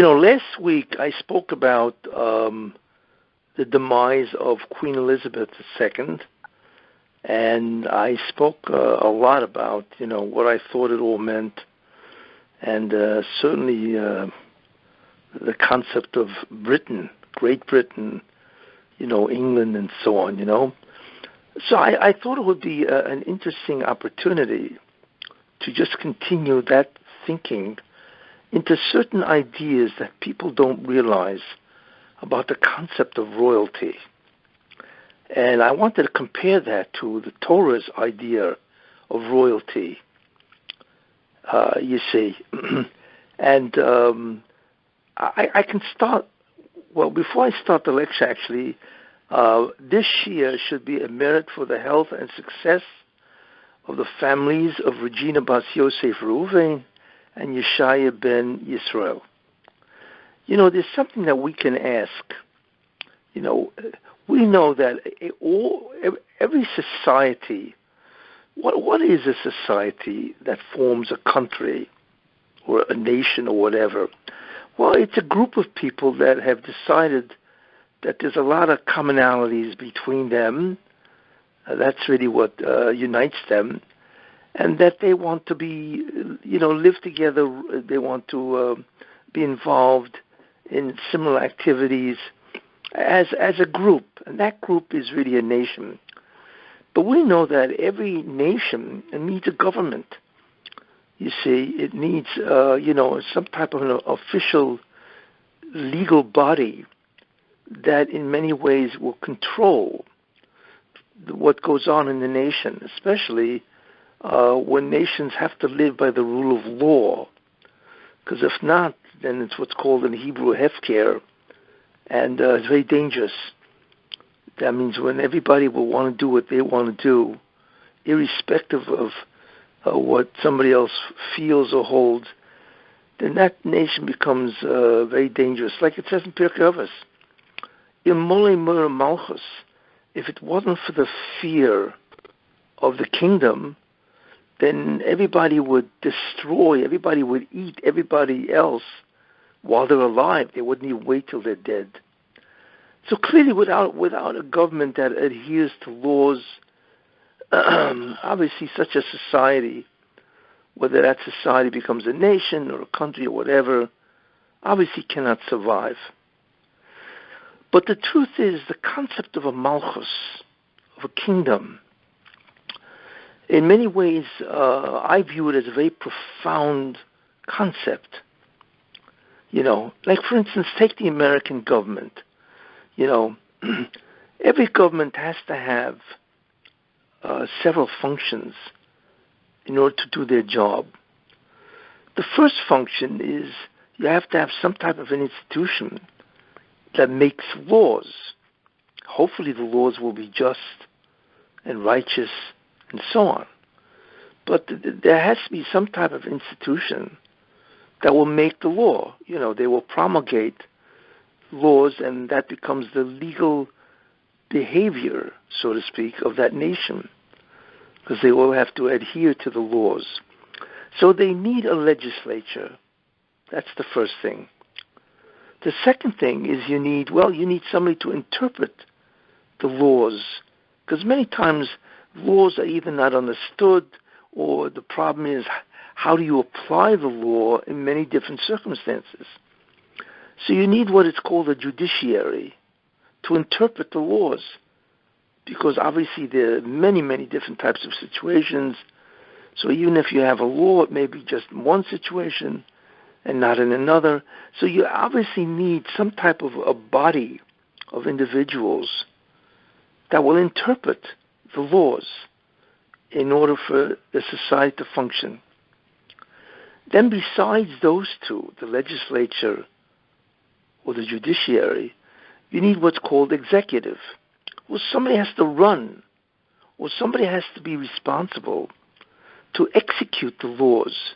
Last week I spoke about the demise of Queen Elizabeth II, and I spoke a lot about, what I thought it all meant, and certainly the concept of Britain, Great Britain, England, and so on, So I thought it would be an interesting opportunity to just continue that thinking into certain ideas that people don't realize about the concept of royalty. And I wanted to compare that to the Torah's idea of royalty, you see. And I can start, well, before I start the lecture, actually, this year should be a merit for the health and success of the families of Regina Bas Yosef Reuven and Yeshaya ben Yisrael. There's something that we can ask. We know that every society, what is a society that forms a country or a nation or whatever? Well, it's a group of people that have decided that there's a lot of commonalities between them. That's really what unites them. And that they want to be, live together. They want to be involved in similar activities as a group. And that group is really a nation. But we know that every nation needs a government. You see, it needs, some type of an official legal body that in many ways will control what goes on in the nation, especially when nations have to live by the rule of law. Because if not, then it's what's called in Hebrew hefker, and it's very dangerous. That means when everybody will want to do what they want to do, irrespective of what somebody else feels or holds, then that nation becomes very dangerous. Like it says in Pirkei Avos, "Im mole mur malchus," if it wasn't for the fear of the kingdom, then everybody would destroy, everybody would eat everybody else while they're alive. They wouldn't even wait till they're dead. So clearly without a government that adheres to laws, obviously such a society, whether that society becomes a nation or a country or whatever, obviously cannot survive. But the truth is, the concept of a malchus, of a kingdom, in many ways, I view it as a very profound concept. Like for instance, take the American government. Every government has to have several functions in order to do their job. The first function is you have to have some type of an institution that makes laws. Hopefully the laws will be just and righteous and so on. But there has to be some type of institution that will make the law. They will promulgate laws, and that becomes the legal behavior, so to speak, of that nation, because they will have to adhere to the laws. So they need a legislature. That's the first thing. The second thing is you need somebody to interpret the laws, because many times laws are either not understood, or the problem is how do you apply the law in many different circumstances. So you need what is called a judiciary to interpret the laws, because obviously there are many, many different types of situations. So even if you have a law, it may be just in one situation and not in another. So you obviously need some type of a body of individuals that will interpret the laws in order for the society to function. Then besides those two, the legislature or the judiciary, you need what's called executive. Well, somebody has to run, or somebody has to be responsible to execute the laws,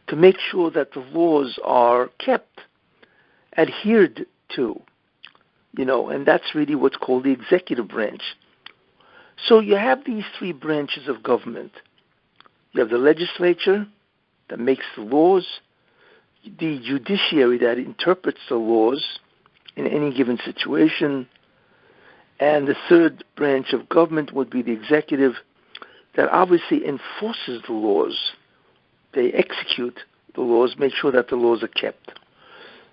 to make sure that the laws are kept, adhered to, and that's really what's called the executive branch. So you have these three branches of government. You have the legislature that makes the laws. the judiciary that interprets the laws in any given situation, and the third branch of government would be the executive that obviously enforces the laws. They execute the laws, make sure that the laws are kept.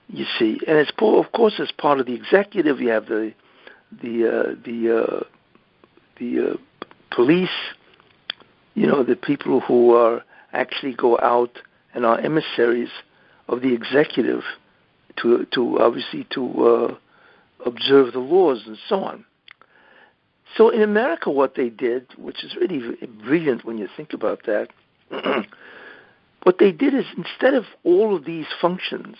You see, and of course, as part of the executive, you have the police. The people who actually go out and are emissaries of the executive to observe the laws and so on. So in America, what they did, which is really brilliant when you think about that, what they did is instead of all of these functions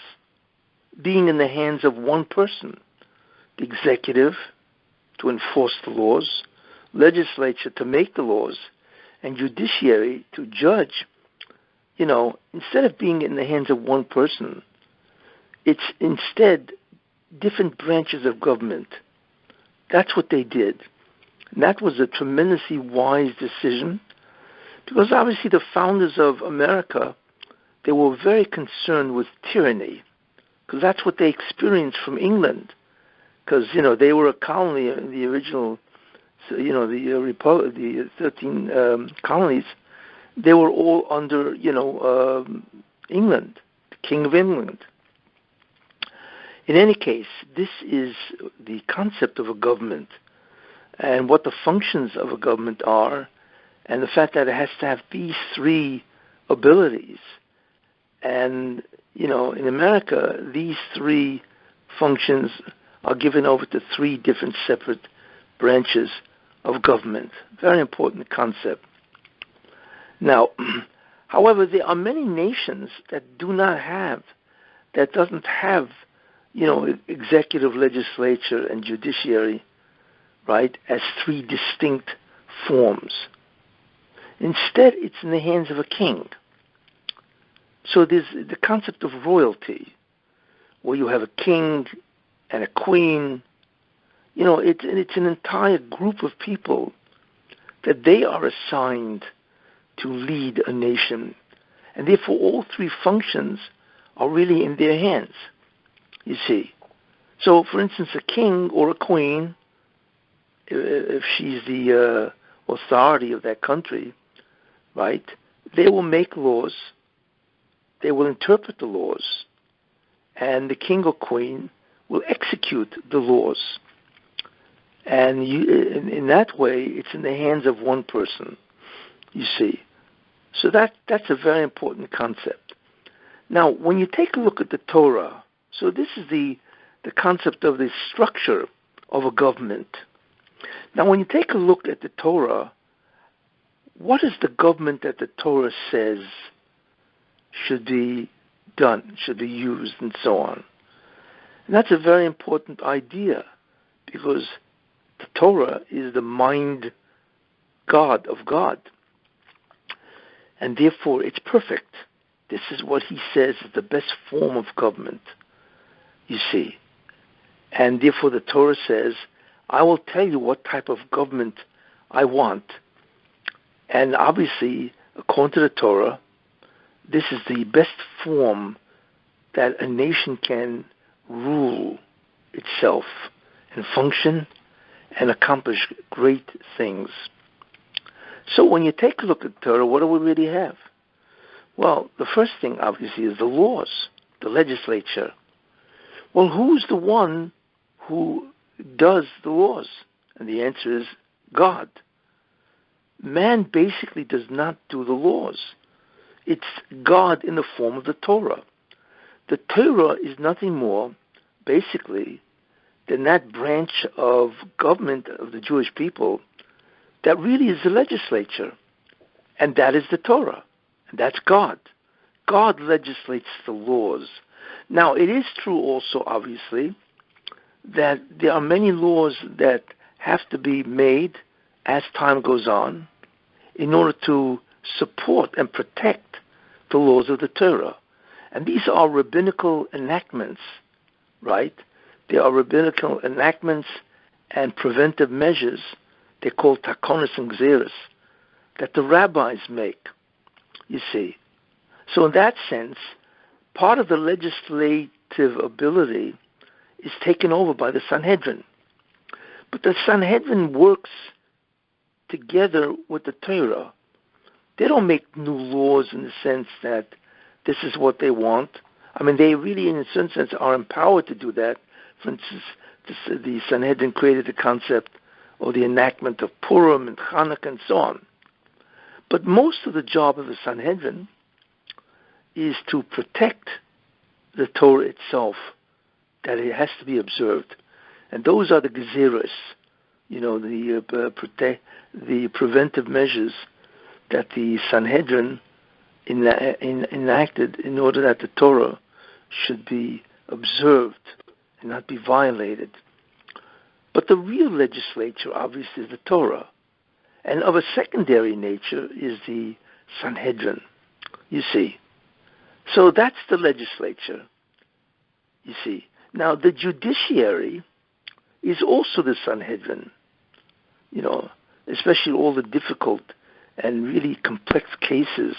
being in the hands of one person, the executive to enforce the laws, legislature to make the laws, and judiciary to judge, instead of being in the hands of one person, it's instead different branches of government. That's what they did. And that was a tremendously wise decision, because obviously the founders of America, they were very concerned with tyranny, because that's what they experienced from England. Because, they were a colony in the original, the 13 colonies, they were all under, England, the King of England. In any case, this is the concept of a government and what the functions of a government are, and the fact that it has to have these three abilities. And, in America, these three functions are given over to three different separate branches of government. Very important concept. Now, however, there are many nations that doesn't have, executive, legislature, and judiciary, right, as three distinct forms. Instead, it's in the hands of a king. So there's the concept of royalty, where you have a king and a queen. It's an entire group of people that they are assigned to lead a nation. And therefore, all three functions are really in their hands, you see. So, for instance, a king or a queen, if she's the authority of that country, right, they will make laws, they will interpret the laws, and the king or queen will execute the laws. And in that way, it's in the hands of one person, you see. So that's a very important concept. Now, when you take a look at the Torah, so this is the concept of the structure of a government. Now, when you take a look at the Torah, what is the government that the Torah says should be done, should be used, and so on? And that's a very important idea, because the Torah is the mind God of God. And therefore, it's perfect. This is what he says is the best form of government, you see. And therefore, the Torah says, I will tell you what type of government I want. And obviously, according to the Torah, this is the best form that a nation can rule itself and function and accomplish great things. So when you take a look at Torah, what do we really have? Well, the first thing, obviously, is the laws, the legislature. Well, who's the one who does the laws? And the answer is God. Man basically does not do the laws. It's God in the form of the Torah. The Torah is nothing more, basically, than that branch of government of the Jewish people that really is the legislature. And that is the Torah. And that's God. God legislates the laws. Now, it is true also, obviously, that there are many laws that have to be made as time goes on in order to support and protect the laws of the Torah. And these are rabbinical enactments, right? They are rabbinical enactments and preventive measures. They're called takonos and gzeros, that the rabbis make, you see. So in that sense, part of the legislative ability is taken over by the Sanhedrin. But the Sanhedrin works together with the Torah. They don't make new laws in the sense that this is what they want. I mean, they really, in a certain sense, are empowered to do that. For instance, the Sanhedrin created the concept or the enactment of Purim and Hanukkah and so on. But most of the job of the Sanhedrin is to protect the Torah itself, that it has to be observed. And those are the gezeros, the preventive measures that the Sanhedrin enacted in order that the Torah should be observed and not be violated. But the real legislature, obviously, is the Torah. And of a secondary nature is the Sanhedrin, you see. So that's the legislature, you see. Now, the judiciary is also the Sanhedrin, especially all the difficult and really complex cases.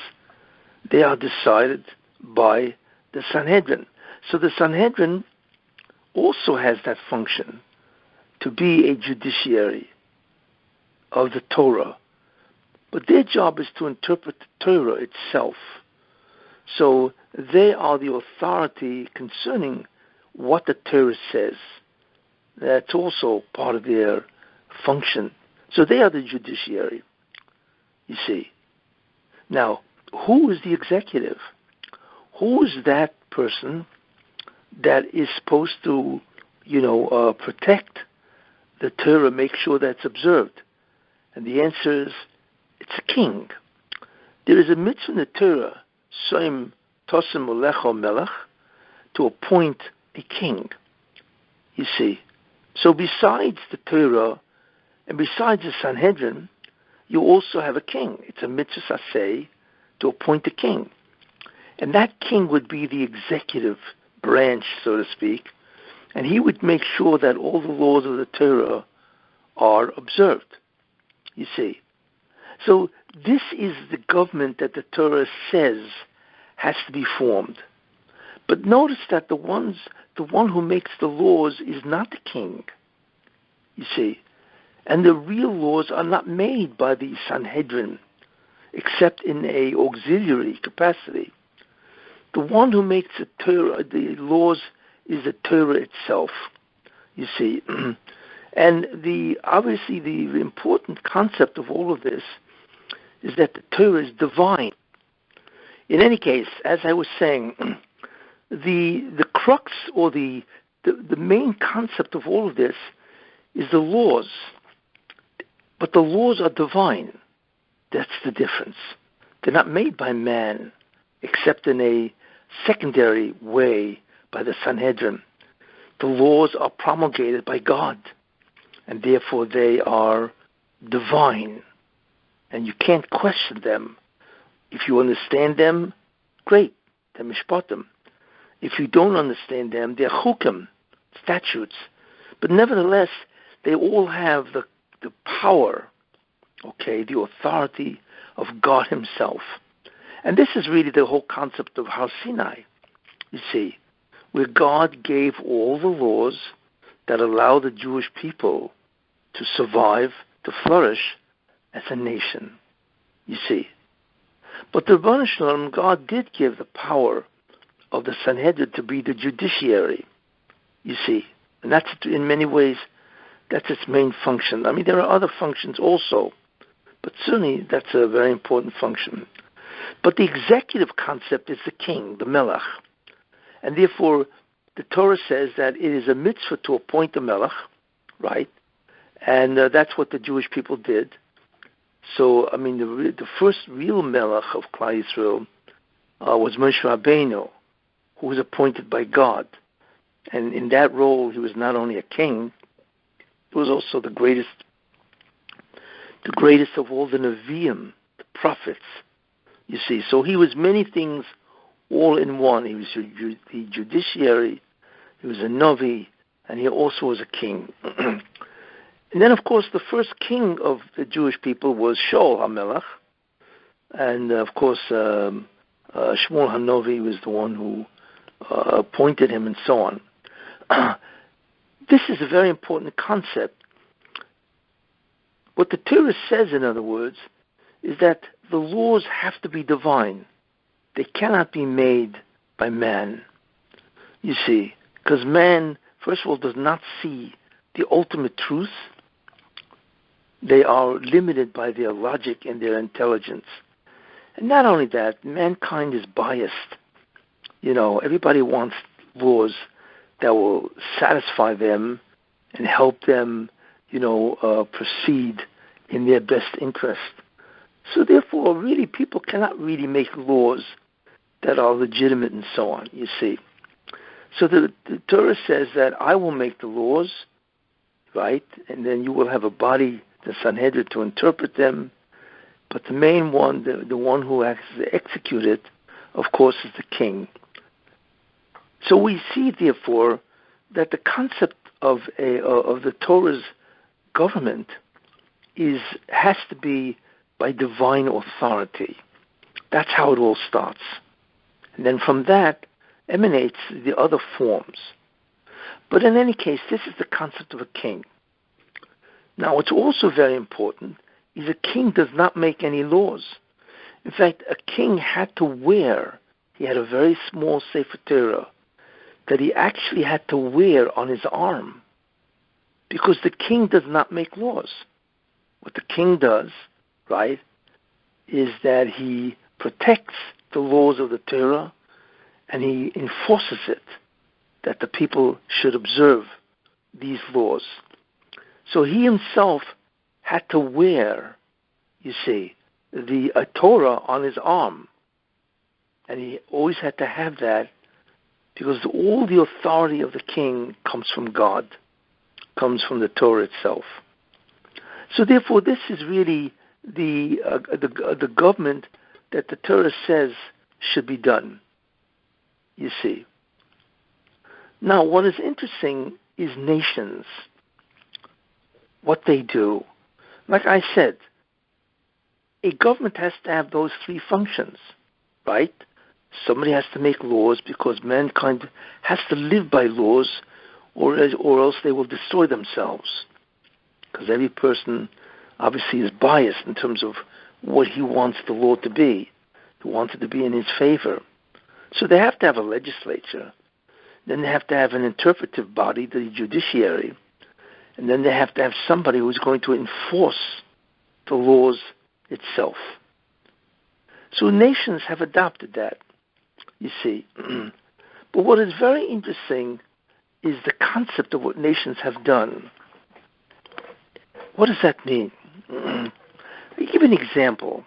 They are decided by the Sanhedrin. So the Sanhedrin also has that function to be a judiciary of the Torah. But their job is to interpret the Torah itself. So they are the authority concerning what the Torah says. That's also part of their function. So they are the judiciary, you see. Now, who is the executive? Who is that person that is supposed to, protect the Torah, make sure that's observed? And the answer is, it's a king. There is a mitzvah in the Torah, Soim Tosim Ulecho Melech, to appoint a king, you see. So besides the Torah and besides the Sanhedrin, you also have a king. It's a mitzvah saseh to appoint a king. And that king would be the executive branch, so to speak, and he would make sure that all the laws of the Torah are observed, you see. So this is the government that the Torah says has to be formed. But notice that the one who makes the laws is not the king, you see. And the real laws are not made by the Sanhedrin, except in a auxiliary capacity. The one who makes the laws is the Torah itself, you see. And obviously the important concept of all of this is that the Torah is divine. In any case, as I was saying, the crux or the main concept of all of this is the laws. But the laws are divine. That's the difference. They're not made by man, except in a secondary way by the Sanhedrin. The laws are promulgated by God, and therefore they are divine. And you can't question them. If you understand them, great, they're mishpatim. If you don't understand them, they're chukim, statutes. But nevertheless, they all have the power, the authority of God himself. And this is really the whole concept of Har Sinai, you see, where God gave all the laws that allow the Jewish people to survive, to flourish as a nation, you see. But the Rebbeinu Shalom, God did give the power of the Sanhedrin to be the judiciary, you see. And that's, in many ways, that's its main function. I mean, there are other functions also, but certainly that's a very important function. But the executive concept is the king, the melech. And therefore, the Torah says that it is a mitzvah to appoint a melech, right? And that's what the Jewish people did. So, I mean, the first real melech of Klal Yisrael was Moshe Rabbeinu, who was appointed by God. And in that role, he was not only a king, he was also the greatest of all the Nevi'im, the prophets, you see. So he was many things all in one. He was the judiciary, he was a Navi, and he also was a king. And then, of course, the first king of the Jewish people was Shaul HaMelech. And, of course, Shmuel HaNovi was the one who appointed him, and so on. This is a very important concept. What the Torah says, in other words, is that the laws have to be divine. They cannot be made by man. You see, because man, first of all, does not see the ultimate truth. They are limited by their logic and their intelligence. And not only that, mankind is biased. Everybody wants laws that will satisfy them and help them, proceed in their best interest. So therefore, really, people cannot really make laws that are legitimate and so on, you see. So the Torah says that I will make the laws, right? And then you will have a body, the Sanhedrin, to interpret them. But the main one, the one who has to execute it, of course, is the king. So we see, therefore, that the concept of the Torah's government has to be by divine authority. That's how it all starts. And then from that emanates the other forms. But in any case, this is the concept of a king. Now, what's also very important is a king does not make any laws. In fact, a king had to wear, he had a very small Sefer Torah that he actually had to wear on his arm, because the king does not make laws. What the king does, right, is that he protects the laws of the Torah and he enforces it, that the people should observe these laws. So he himself had to wear, you see, a Torah on his arm. And he always had to have that, because all the authority of the king comes from God, comes from the Torah itself. So therefore, this is really the government that the Torah says should be done, you see. Now, what is interesting is nations, what they do. Like I said, a government has to have those three functions, right? Somebody has to make laws, because mankind has to live by laws, or else they will destroy themselves. Because every person obviously is biased in terms of what he wants the law to be. He wants it to be in his favor. So they have to have a legislature. Then they have to have an interpretive body, the judiciary. And then they have to have somebody who's going to enforce the laws itself. So nations have adopted that, you see. But what is very interesting is the concept of what nations have done. What does that mean? I'll give an example.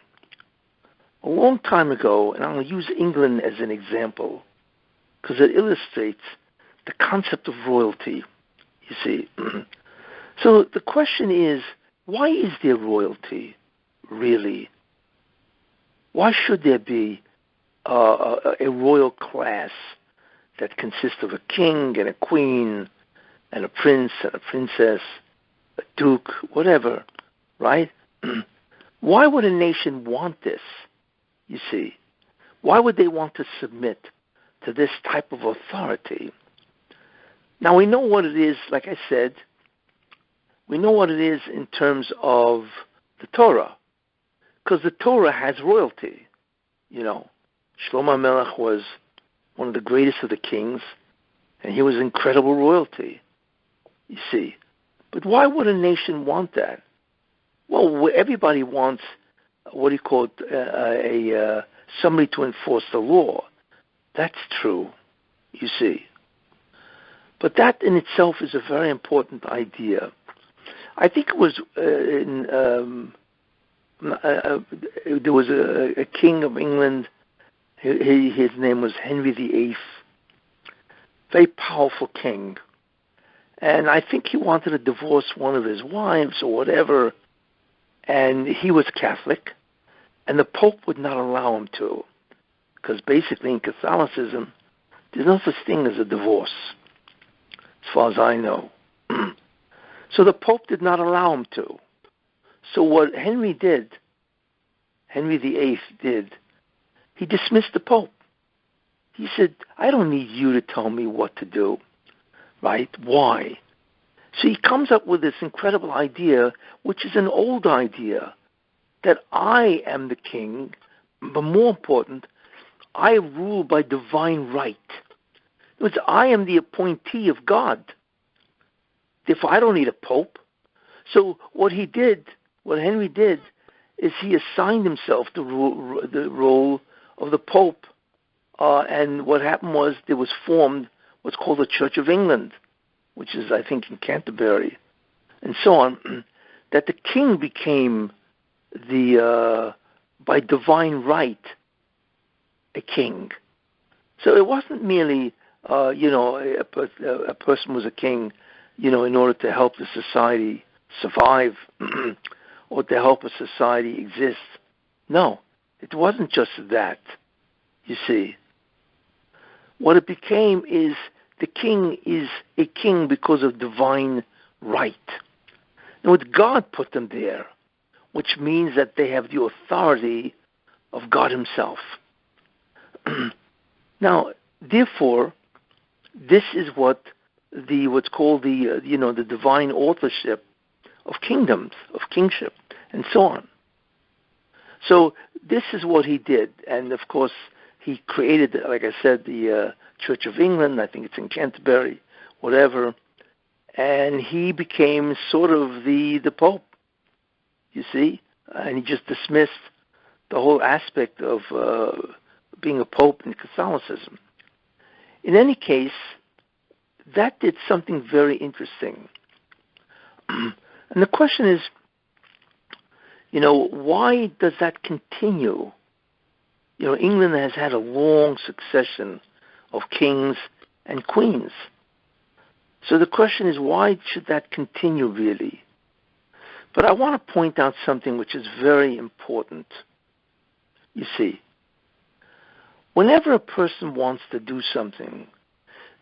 A long time ago, and I'll use England as an example, because it illustrates the concept of royalty, you see. So the question is, why is there royalty, really? Why should there be a royal class that consists of a king and a queen and a prince and a princess, a duke, whatever, right? Why would a nation want this, you see? Why would they want to submit to this type of authority? Now, we know what it is, like I said, we know what it is in terms of the Torah, because the Torah has royalty, you know. Shlomo Melech was one of the greatest of the kings, and he was incredible royalty, you see. But why would a nation want that? Well, everybody wants what do you call it, somebody to enforce the law. That's true, you see. But that in itself is a very important idea. I think it was there was a king of England. His name was Henry VIII. Very powerful king. And I think he wanted to divorce one of his wives or whatever. And he was Catholic. And the Pope would not allow him to. Because basically in Catholicism, there's no such thing as a divorce, as far as I know. So the Pope did not allow him to. So what Henry VIII did, he dismissed the Pope. He said, I don't need you to tell me what to do, right? Why? So he comes up with this incredible idea, which is an old idea, that I am the king, but more important, I rule by divine right. In other words, I am the appointee of God. Therefore, I don't need a pope. So what Henry did, is he assigned himself the role of the pope. And what happened was there was formed what's called the Church of England, which is, I think, in Canterbury, and so on, that the king became by divine right, a king. So it wasn't merely, a person was a king, in order to help the society survive or to help a society exist. No, it wasn't just that, you see. What it became is the king is a king because of divine right. Now, God put them there, which means that they have the authority of God himself. Now, therefore, this is what's called the divine authorship of kingdoms, of kingship, and so on. So this is what he did, and of course he created, like I said, the Church of England. I think it's in Canterbury, whatever, and he became sort of the Pope. You see, and he just dismissed the whole aspect of being a Pope in Catholicism. In any case, that did something very interesting. And the question is, why does that continue? England has had a long succession of kings and queens. So the question is, why should that continue really? But I want to point out something which is very important. You see, whenever a person wants to do something,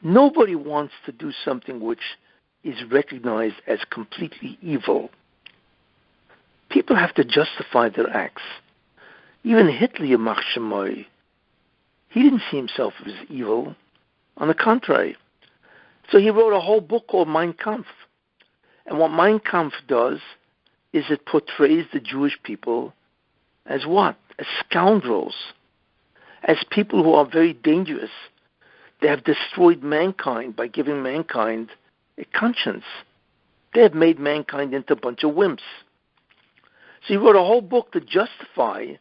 nobody wants to do something which is recognized as completely evil. People have to justify their acts. Even Hitler, Yamach Shemoy, he didn't see himself as evil. On the contrary. So he wrote a whole book called Mein Kampf. And what Mein Kampf does is it portrays the Jewish people as what? As scoundrels. As people who are very dangerous. They have destroyed mankind by giving mankind a conscience. They have made mankind into a bunch of wimps. So he wrote a whole book to justify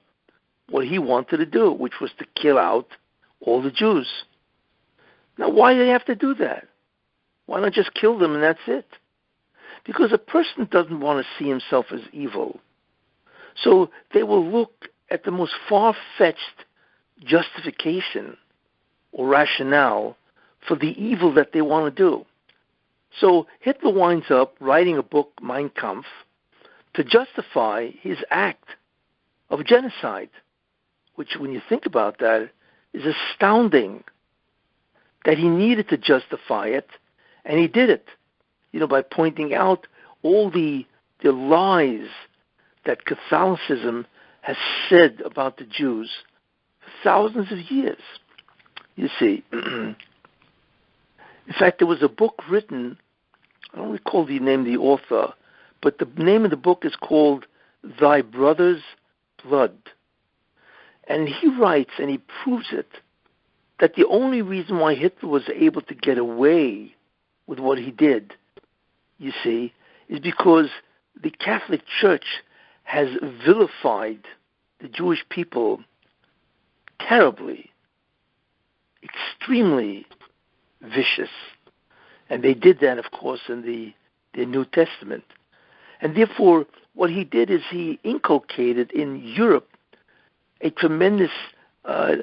what he wanted to do, which was to kill out all the Jews. Now, why do they have to do that? Why not just kill them and that's it? Because a person doesn't want to see himself as evil. So they will look at the most far-fetched justification or rationale for the evil that they want to do. So Hitler winds up writing a book, Mein Kampf, to justify his act of genocide, which, when you think about that, is astounding that he needed to justify it, and he did it, by pointing out all the lies that Catholicism has said about the Jews for thousands of years. You see, in fact, there was a book written, I don't recall the name of the author, but the name of the book is called Thy Brother's Blood. And he writes, and he proves it, that the only reason why Hitler was able to get away with what he did, you see, is because the Catholic Church has vilified the Jewish people terribly, extremely vicious. And they did that, of course, in the New Testament. And therefore, what he did is he inculcated in Europe a tremendous, I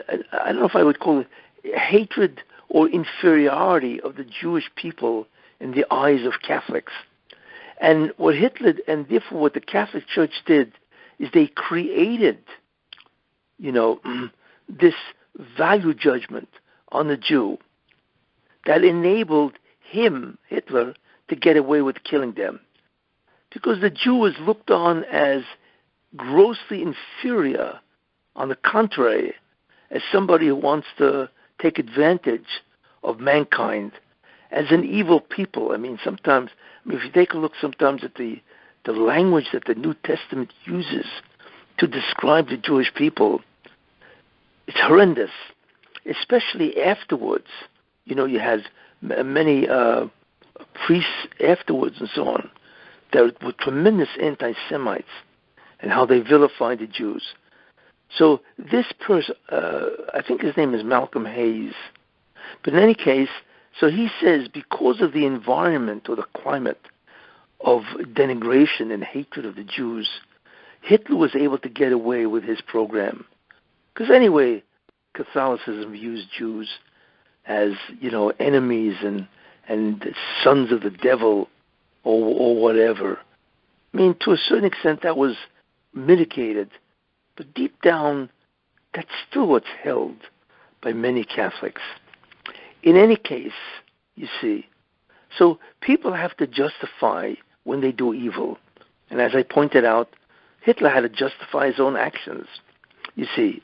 don't know if I would call it hatred or inferiority of the Jewish people in the eyes of Catholics. And what Hitler, and therefore what the Catholic Church did, is they created, this value judgment on the Jew that enabled him, Hitler, to get away with killing them. Because the Jew was looked on as grossly inferior, on the contrary, as somebody who wants to take advantage of mankind as an evil people. I mean, sometimes, if you take a look sometimes at the language that the New Testament uses to describe the Jewish people, it's horrendous, especially afterwards. You had many priests afterwards and so on that were tremendous anti-Semites and how they vilified the Jews. So this person, I think his name is Malcolm Hayes, but in any case, so he says because of the environment or the climate of denigration and hatred of the Jews, Hitler was able to get away with his program. Because anyway, Catholicism views Jews as, enemies and sons of the devil or whatever. I mean, to a certain extent that was mitigated, but deep down, that's still what's held by many Catholics. In any case, you see, so people have to justify when they do evil. And as I pointed out, Hitler had to justify his own actions, you see.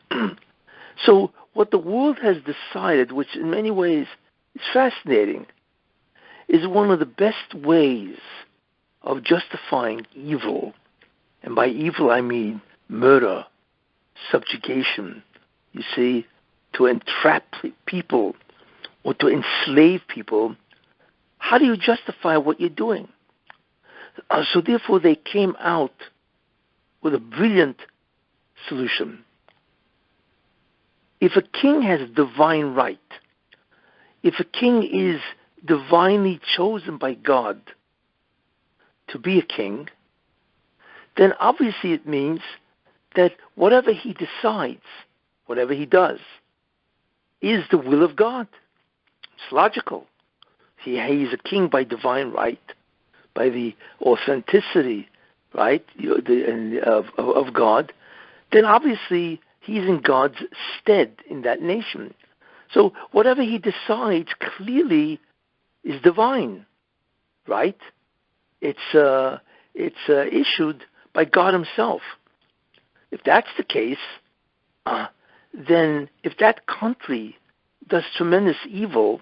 So what the world has decided, which in many ways is fascinating, is one of the best ways of justifying evil. And by evil I mean murder, subjugation, you see, to entrap people or to enslave people. How do you justify what you're doing? So therefore they came out with a brilliant solution. If a king has divine right, if a king is divinely chosen by God to be a king, then obviously it means that whatever he decides, whatever he does, is the will of God. It's logical. He's a king by divine right, by the authenticity, right, of God. Then obviously he's in God's stead in that nation. So whatever he decides clearly is divine, right? It's issued by God himself. If that's the case, then if that country does tremendous evil,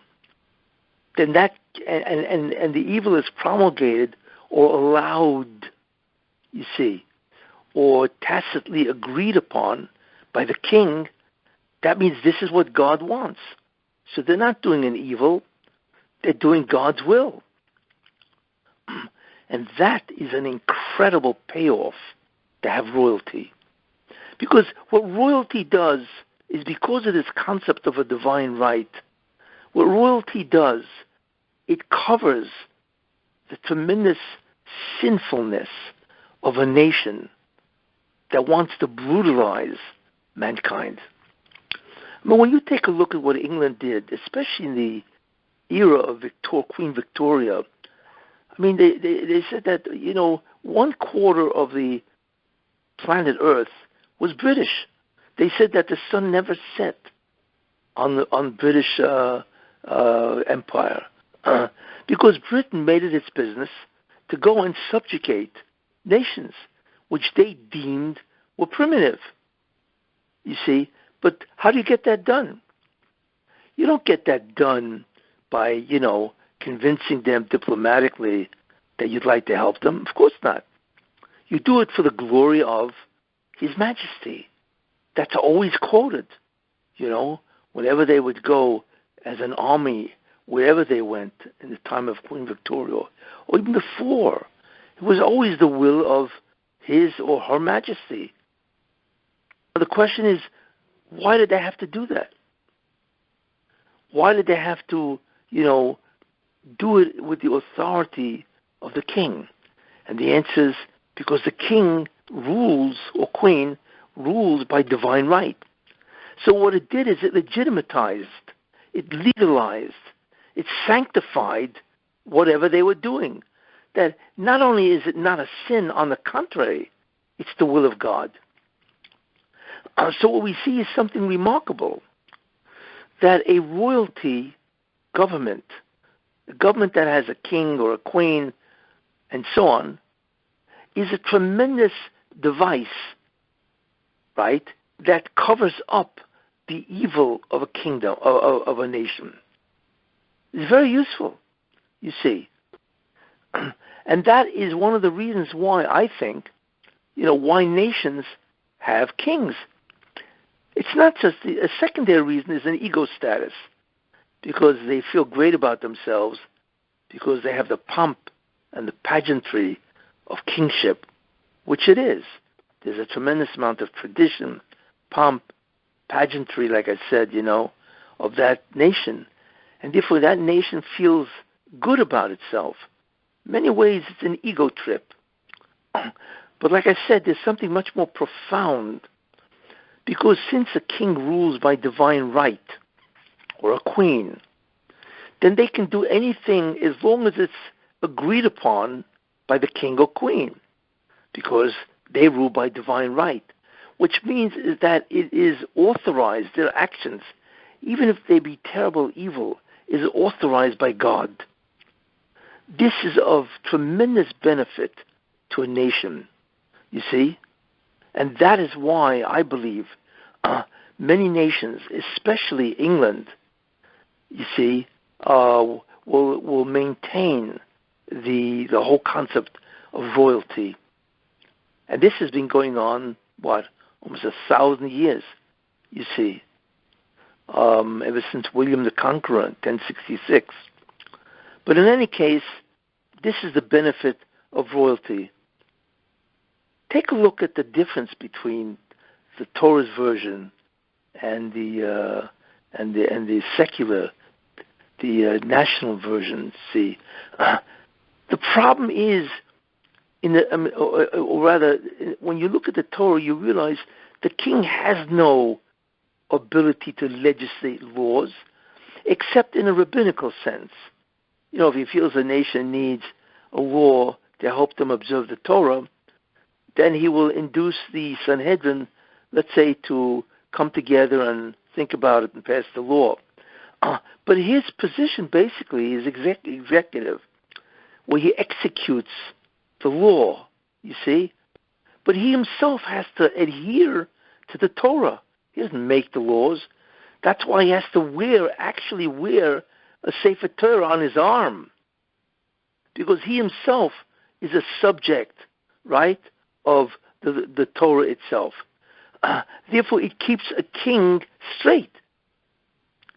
then that and the evil is promulgated or allowed, you see, or tacitly agreed upon by the king, that means this is what God wants. So they're not doing an evil, they're doing God's will. And that is an incredible payoff to have royalty. Because what royalty does is, because of this concept of a divine right, what royalty does, it covers the tremendous sinfulness of a nation that wants to brutalize mankind. I mean, when you take a look at what England did, especially in the era of Queen Victoria, I mean, they said that, 1/4 of the planet Earth was British. They said that the sun never set on British empire because Britain made it its business to go and subjugate nations which they deemed were primitive. You see, but how do you get that done? You don't get that done by, convincing them diplomatically that you'd like to help them. Of course not. You do it for the glory of His Majesty. That's always quoted, whenever they would go as an army, wherever they went in the time of Queen Victoria, or even before. It was always the will of His or Her Majesty. The question is, why did they have to do that? Why did they have to, do it with the authority of the king? And the answer is because the king rules, or queen, rules by divine right. So what it did is it legitimatized, it legalized, it sanctified whatever they were doing. That not only is it not a sin, on the contrary, it's the will of God. So what we see is something remarkable, that a royalty government, a government that has a king or a queen and so on, is a tremendous device, right, that covers up the evil of a kingdom, of a nation. It's very useful, you see. And that is one of the reasons why I think, why nations have kings. It's not just a secondary reason is an ego status, because they feel great about themselves, because they have the pomp and the pageantry of kingship, which it is. There's a tremendous amount of tradition, pomp, pageantry, like I said, of that nation. And therefore that nation feels good about itself. In many ways, it's an ego trip. But like I said, there's something much more profound, because since a king rules by divine right, or a queen, then they can do anything as long as it's agreed upon by the king or queen, because they rule by divine right, which means is that it is authorized, their actions, even if they be terrible evil, is authorized by God. This is of tremendous benefit to a nation, you see? And that is why I believe many nations, especially England, you see, will maintain the whole concept of royalty. And this has been going on, almost 1,000 years, you see, ever since William the Conqueror in 1066. But in any case, this is the benefit of royalty. Take a look at the difference between the Torah's version and the secular, the national version. See, the problem is or rather, when you look at the Torah, you realize the king has no ability to legislate laws, except in a rabbinical sense. If he feels a nation needs a law to help them observe the Torah, then he will induce the Sanhedrin, let's say, to come together and think about it and pass the law. But his position basically is executive, where he executes the law, you see. But he himself has to adhere to the Torah. He doesn't make the laws. That's why he has to actually wear a Sefer Torah on his arm, because he himself is a subject, right, of the Torah itself. Therefore, it keeps a king straight,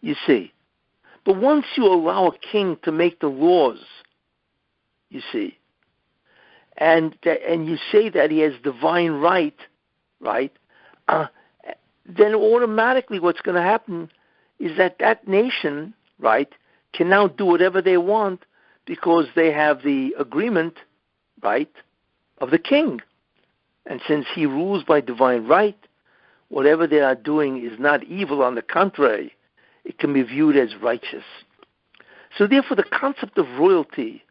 you see. But once you allow a king to make the laws, you see, and you say that he has divine right, then automatically what's going to happen is that nation, right, can now do whatever they want, because they have the agreement, right, of the king. And since he rules by divine right, whatever they are doing is not evil. On the contrary, it can be viewed as righteous. So therefore, the concept of royalty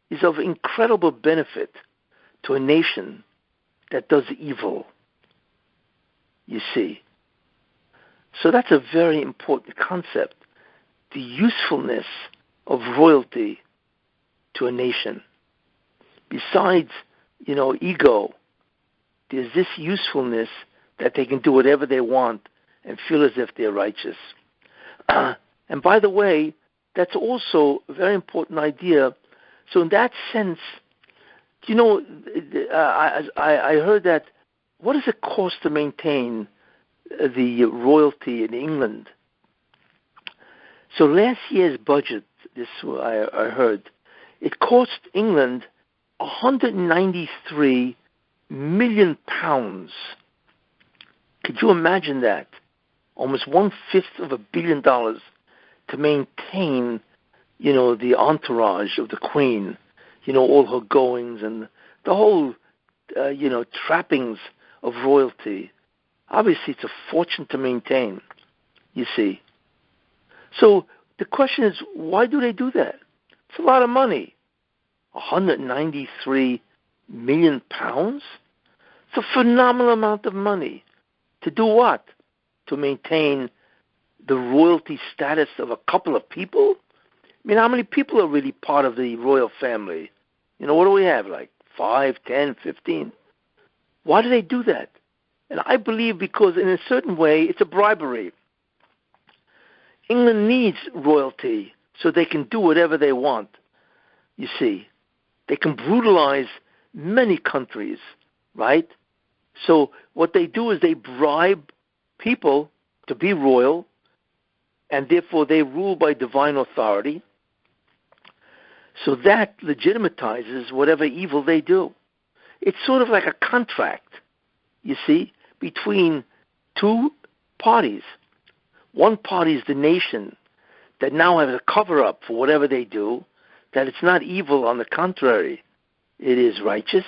is of incredible benefit to a nation that does evil, you see. So that's a very important concept, the usefulness of royalty to a nation. Besides, ego, there's this usefulness that they can do whatever they want and feel as if they're righteous. And by the way, that's also a very important idea. So in that sense, I heard that, what does it cost to maintain the royalty in England? So last year's budget, I heard, it cost England 193 million pounds. Could you imagine that? Almost 1/5 of $1 billion to maintain, the entourage of the Queen, all her goings and the whole, trappings of royalty. Obviously, it's a fortune to maintain, you see. So the question is, why do they do that? It's a lot of money. 193 million pounds? It's a phenomenal amount of money. To do what? To maintain the royalty status of a couple of people? I mean, how many people are really part of the royal family? What do we have, like 5, 10, 15? Why do they do that? And I believe because in a certain way it's a bribery. England needs royalty so they can do whatever they want. You see, they can brutalize many countries, right? So what they do is they bribe people to be royal, and therefore they rule by divine authority. So that legitimatizes whatever evil they do. It's sort of like a contract, you see, between two parties. One party is the nation that now has a cover-up for whatever they do, that it's not evil, on the contrary, it is righteous.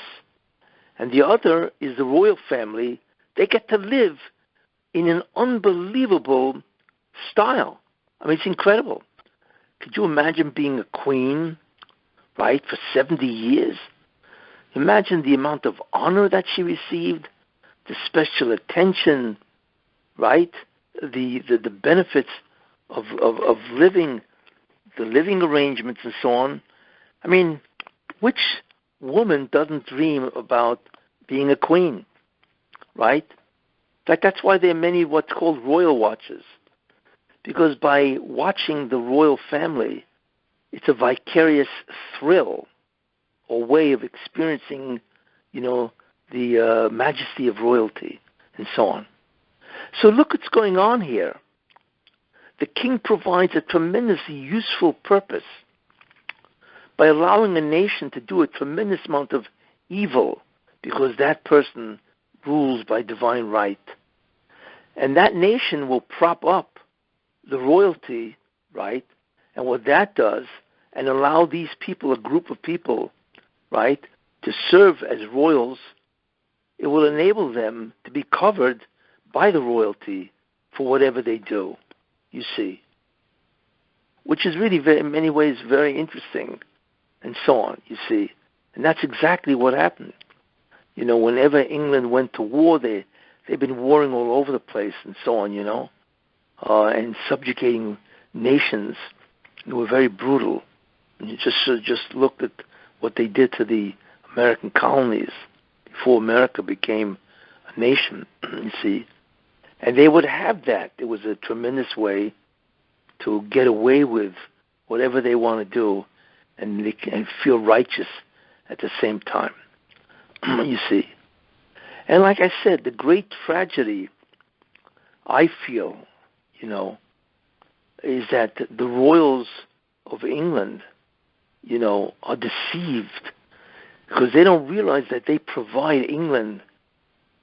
And the other is the royal family. They get to live in an unbelievable style. I mean, it's incredible. Could you imagine being a queen, right, for 70 years? Imagine the amount of honor that she received, the special attention, right, the benefits of living, the living arrangements and so on. I mean, which woman doesn't dream about being a queen, right? In fact, that's why there are many what's called royal watchers, because by watching the royal family, it's a vicarious thrill or way of experiencing, the majesty of royalty and so on. So look what's going on here. The king provides a tremendously useful purpose by allowing a nation to do a tremendous amount of evil because that person rules by divine right. And that nation will prop up the royalty, right? And what that does, and allow these people, a group of people, right, to serve as royals, it will enable them to be covered by the royalty for whatever they do, you see. Which is really, in many ways, very interesting, and so on, you see. And that's exactly what happened. Whenever England went to war, they've been warring all over the place and so on, and subjugating nations. They were very brutal. And you just looked at what they did to the American colonies before America became a nation, you see. And they would have that. It was a tremendous way to get away with whatever they want to do and feel righteous at the same time, you see. And like I said, the great tragedy, I feel, is that the royals of England, are deceived because they don't realize that they provide England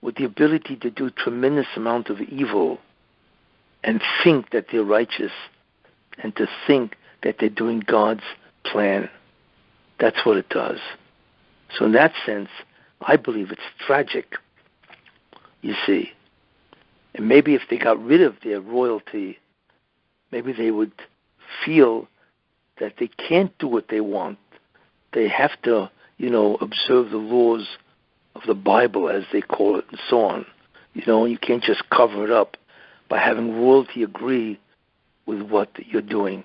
with the ability to do tremendous amount of evil and think that they're righteous and to think that they're doing God's plan. That's what it does. So in that sense, I believe it's tragic, you see. And maybe if they got rid of their royalty, maybe they would feel that they can't do what they want. They have to, observe the laws of the Bible, as they call it, and so on. You can't just cover it up by having royalty agree with what you're doing.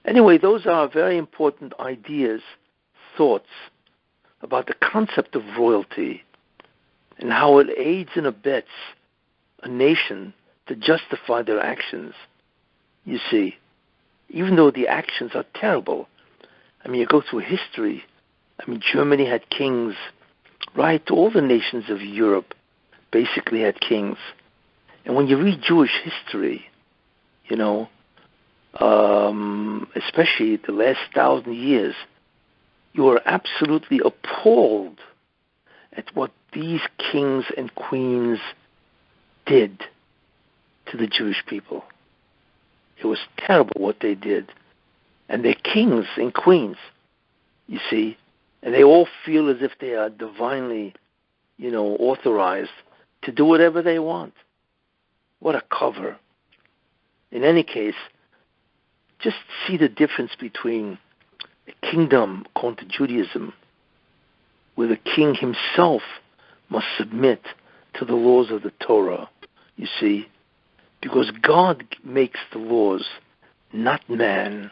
Anyway, those are very important ideas, thoughts about the concept of royalty and how it aids and abets a nation to justify their actions. You see, even though the actions are terrible. I mean, you go through history. I mean, Germany had kings, right? All the nations of Europe basically had kings. And when you read Jewish history, especially the last 1,000 years, you are absolutely appalled at what these kings and queens did to the Jewish people. It was terrible what they did. And they're kings and queens, you see, and they all feel as if they are divinely, authorized to do whatever they want. What a cover. In any case, just see the difference between a kingdom according to Judaism, where the king himself must submit to the laws of the Torah, you see, because God makes the laws, not man,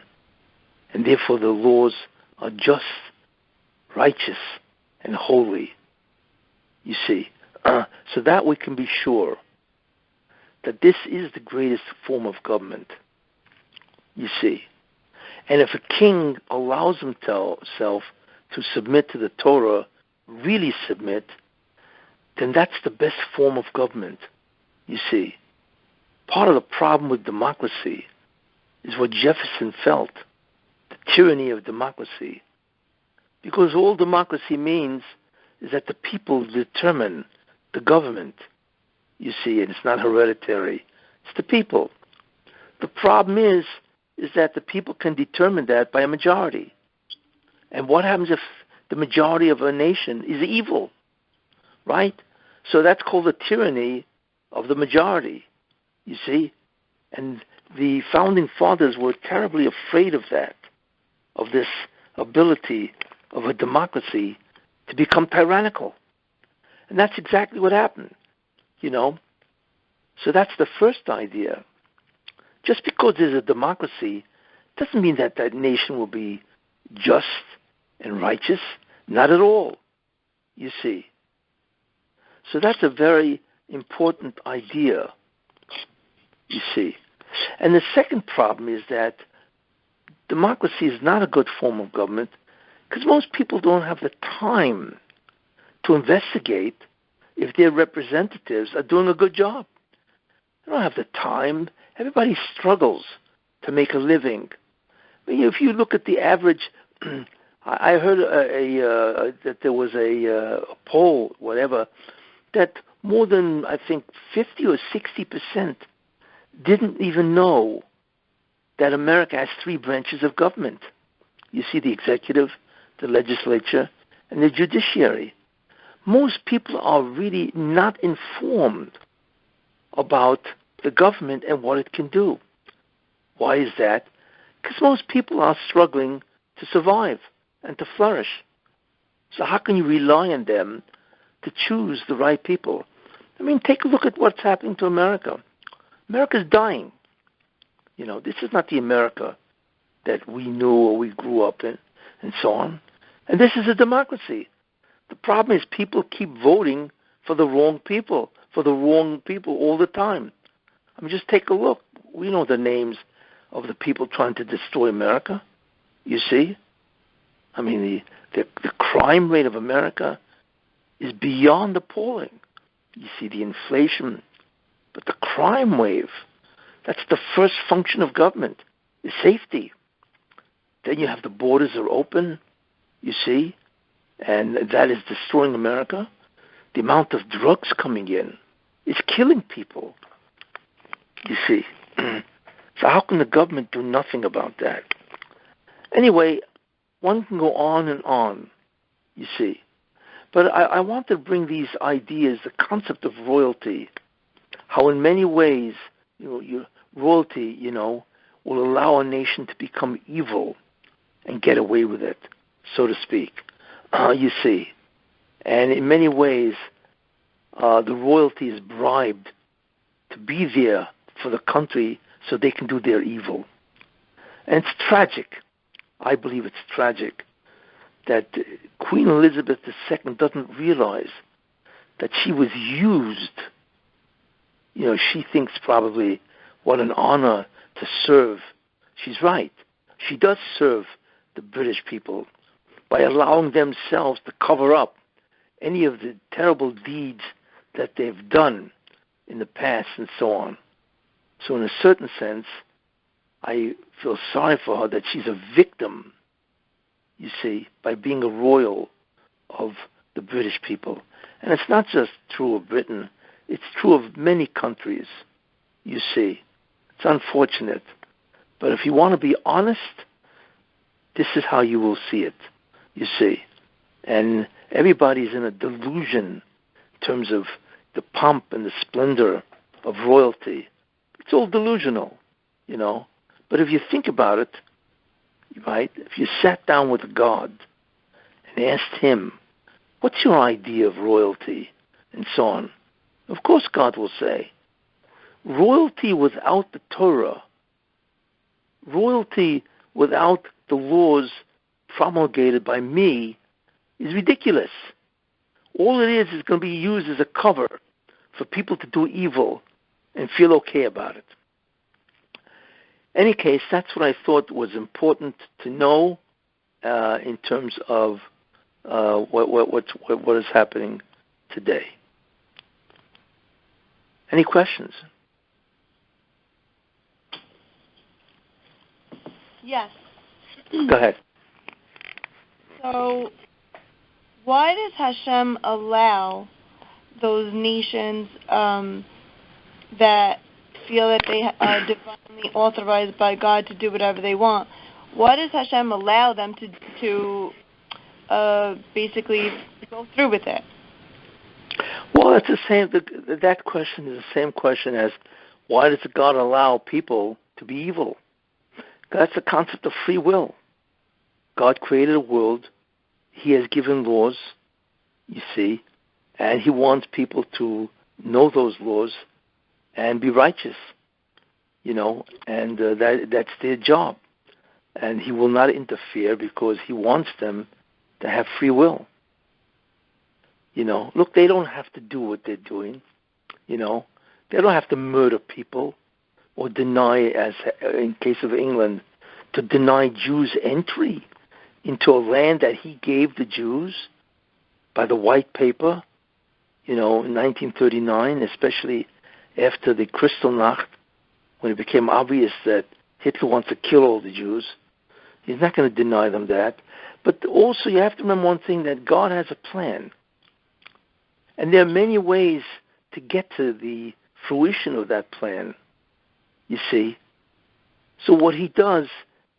and therefore the laws are just, righteous, and holy, you see. So that we can be sure that this is the greatest form of government, you see. And if a king allows himself to submit to the Torah, really submit, then that's the best form of government, you see. Part of the problem with democracy is what Jefferson felt, the tyranny of democracy. Because all democracy means is that the people determine the government, you see, and it's not hereditary. It's the people. The problem is that the people can determine that by a majority. And what happens if the majority of a nation is evil, right? So that's called the tyranny of the majority, you see. And the founding fathers were terribly afraid of that, of this ability of a democracy to become tyrannical. And that's exactly what happened, you know. So that's the first idea. Just because there's a democracy doesn't mean that that nation will be just and righteous. Not at all, you see. So that's a very important idea, you see. And the second problem is that democracy is not a good form of government because most people don't have the time to investigate if their representatives are doing a good job. They don't have the time. Everybody struggles to make a living. I mean, if you look at the average, I heard that there was a poll, whatever, that more than, I think, 50 or 60% didn't even know that America has three branches of government. You see, the executive, the legislature, and the judiciary. Most people are really not informed about the government and what it can do. Why is that? Because most people are struggling to survive and to flourish. So how can you rely on them to choose the right people? I mean, take a look at what's happening to America. America's dying. You know, this is not the America that we knew or we grew up in, and so on. And this is a democracy. The problem is people keep voting for the wrong people all the time. I mean, just take a look. We know the names of the people trying to destroy America. You see? I mean, the crime rate of America is beyond appalling. You see the inflation. But the crime wave, that's the first function of government, is safety. Then you have the borders are open, you see, and that is destroying America. The amount of drugs coming in is killing people, you see. So how can the government do nothing about that? Anyway, one can go on and on, you see. But I want to bring these ideas, the concept of royalty, how in many ways, royalty, will allow a nation to become evil and get away with it, so to speak, you see. And in many ways, the royalty is bribed to be there for the country so they can do their evil. And it's tragic. I believe it's tragic that Queen Elizabeth II doesn't realize that she was used. She thinks probably what an honor to serve. She's right. She does serve the British people by allowing themselves to cover up any of the terrible deeds that they've done in the past and so on. So in a certain sense, I feel sorry for her that she's a victim, you see, by being a royal of the British people. And it's not just true of Britain. It's true of many countries, you see. It's unfortunate. But if you want to be honest, this is how you will see it, you see. And everybody's in a delusion in terms of the pomp and the splendor of royalty. It's all delusional, But if you think about it, right, if you sat down with God and asked him, what's your idea of royalty, and so on, of course God will say, royalty without the Torah, royalty without the laws promulgated by me is ridiculous. All it is going to be used as a cover for people to do evil and feel okay about it. Any case, that's what I thought was important to know in terms of what is happening today. Any questions? Yes. Go ahead. So, why does Hashem allow those nations that feel that they are divinely authorized by God to do whatever they want? Why does Hashem allow them to basically go through with it? Well, it's the same. That question is the same question as why does God allow people to be evil? That's the concept of free will. God created a world. He has given laws, you see, and He wants people to know those laws and be righteous, and that's their job. And He will not interfere because He wants them to have free will. Look, they don't have to do what they're doing. They don't have to murder people or deny, as in case of England, to deny Jews entry into a land that He gave the Jews by the white paper, in 1939, especially after the Kristallnacht, when it became obvious that Hitler wants to kill all the Jews. He's not going to deny them that. But also you have to remember one thing, that God has a plan. And there are many ways to get to the fruition of that plan, you see. So what He does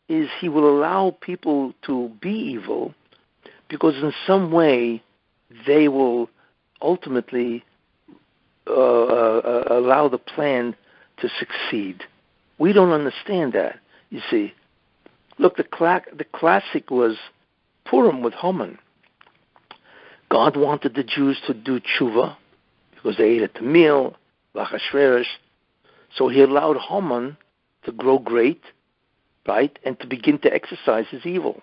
is He will allow people to be evil because in some way they will ultimately allow the plan to succeed. We don't understand that, you see. Look, the classic was Purim with Haman. God wanted the Jews to do tshuva because they ate at the meal, Lachashverosh. So He allowed Haman to grow great, right, and to begin to exercise his evil.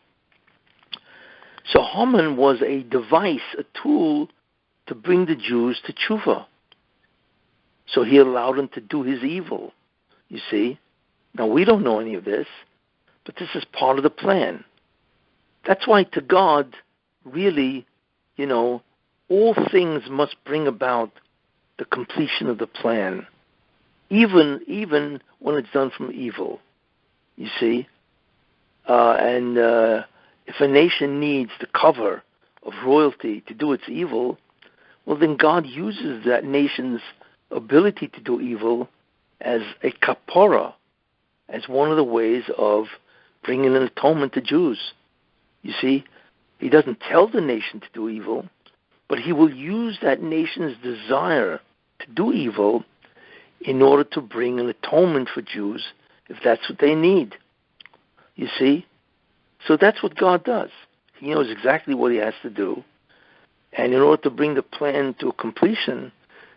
So Haman was a device, a tool to bring the Jews to tshuva. So He allowed him to do his evil, you see. Now, we don't know any of this, but this is part of the plan. That's why to God, really, all things must bring about the completion of the plan, even when it's done from evil, you see. And if a nation needs the cover of royalty to do its evil, well, then God uses that nation's ability to do evil as a kapara, as one of the ways of bringing an atonement to Jews. You see, He doesn't tell the nation to do evil, but He will use that nation's desire to do evil in order to bring an atonement for Jews, if that's what they need. You see? So that's what God does. He knows exactly what He has to do. And in order to bring the plan to completion,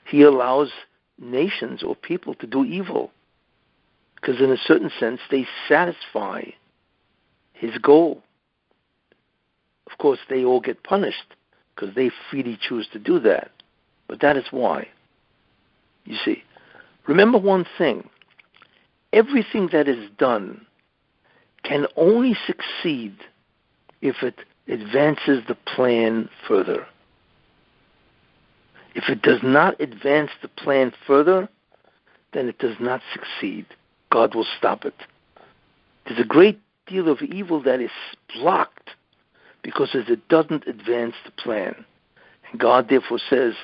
He allows nations or people to do evil. Because in a certain sense, they satisfy His goal. Of course, they all get punished because they freely choose to do that. But that is why. You see, remember one thing. Everything that is done can only succeed if it advances the plan further. If it does not advance the plan further, then it does not succeed. God will stop it. There's a great deal of evil that is blocked because it doesn't advance the plan. And God therefore says,